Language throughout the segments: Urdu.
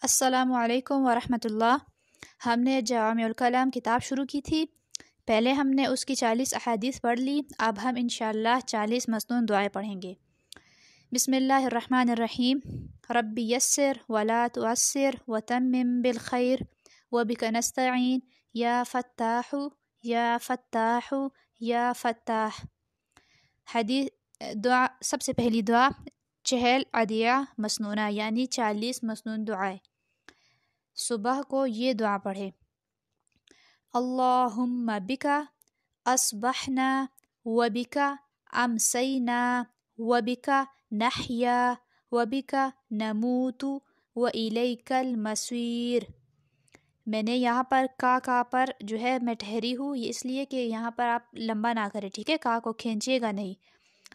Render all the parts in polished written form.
السلام علیکم ورحمۃ اللہ۔ ہم نے جوامع الکلام کتاب شروع کی تھی۔ پہلے ہم نے اس کی 40 احادیث پڑھ لی، اب ہم انشاءاللہ 40 مسنون دعائیں پڑھیں گے۔ بسم اللہ الرحمن الرحیم۔ رب یسر ولا تعسر وتمم بالخیر وبک نستعین یا فتاح یا فتاح یا فتاح۔ دعا، سب سے پہلی دعا 40 عدیہ مسنونہ یعنی 40 مسنون دعائیں۔ صبح کو یہ دعا پڑھے، اللہم بکا اصبحنا وبکا امسینا وبکا نحیا وبکا نموت والیک المصیر۔ میں نے یہاں پر کا پر جو ہے میں ٹھہری ہوں، یہ اس لیے کہ یہاں پر آپ لمبا نہ کریں، ٹھیک ہے، کا کو کھینچیے گا نہیں۔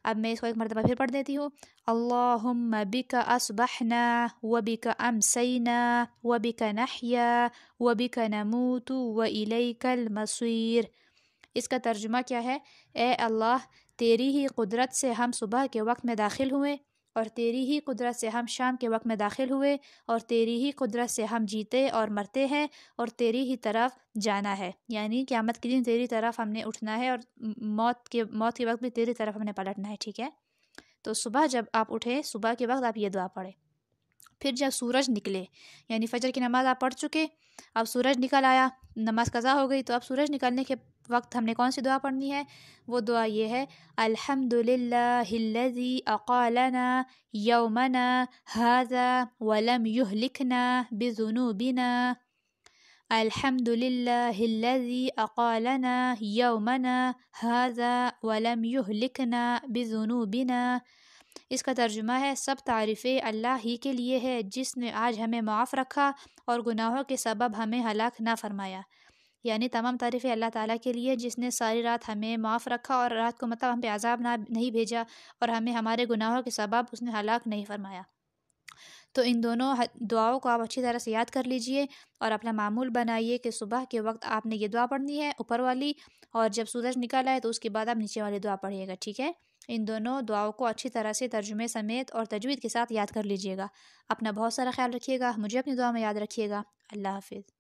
اب میں اس کو ایک مرتبہ پھر پڑھ دیتی ہوں، اللہم بکا اصبحنا وبکا امسینا وبکا نحیا وبکا نموت والیک المصیر۔ اس کا ترجمہ کیا ہے؟ اے اللہ، تیری ہی قدرت سے ہم صبح کے وقت میں داخل ہوئے، اور تیری ہی قدرت سے ہم شام کے وقت میں داخل ہوئے، اور تیری ہی قدرت سے ہم جیتے اور مرتے ہیں، اور تیری ہی طرف جانا ہے، یعنی قیامت کے دن تیری طرف ہم نے اٹھنا ہے، اور موت کے وقت بھی تیری طرف ہم نے پلٹنا ہے، ٹھیک ہے۔ تو صبح جب آپ اٹھیں، صبح کے وقت آپ یہ دعا پڑھیں۔ پھر جب سورج نکلے، یعنی فجر کی نماز آپ پڑھ چکے، اب سورج نکل آیا، نماز قضا ہو گئی، تو اب سورج نکلنے کے وقت ہم نے کون سی دعا پڑھنی ہے؟ وہ دعا یہ ہے، الحمدللہ الذی اقالنا یومنا ھذا ولم یہلکنا بذنوبنا۔ الحمدللہ الذی اقالنا یومنا ھذا ولم یہلکنا بذنوبنا۔ اس کا ترجمہ ہے، سب تعریفیں اللہ ہی کے لیے ہے جس نے آج ہمیں معاف رکھا اور گناہوں کے سبب ہمیں ہلاک نہ فرمایا، یعنی تمام تعریفیں اللہ تعالیٰ کے لیے جس نے ساری رات ہمیں معاف رکھا، اور رات کو مطلب ہم پہ عذاب نہیں بھیجا، اور ہمیں ہمارے گناہوں کے سبب اس نے ہلاک نہیں فرمایا۔ تو ان دونوں دعاؤں کو آپ اچھی طرح سے یاد کر لیجئے، اور اپنا معمول بنائیے کہ صبح کے وقت آپ نے یہ دعا پڑھنی ہے اوپر والی، اور جب سورج نکل آئے تو اس کے بعد آپ نیچے والی دعا پڑھیے گا، ٹھیک ہے۔ ان دونوں دعاؤں کو اچھی طرح سے ترجمے سمیت اور تجوید کے ساتھ یاد کر لیجئے گا۔ اپنا بہت سارا خیال رکھیے گا، مجھے اپنی دعا میں یاد رکھیے گا۔ اللہ حافظ۔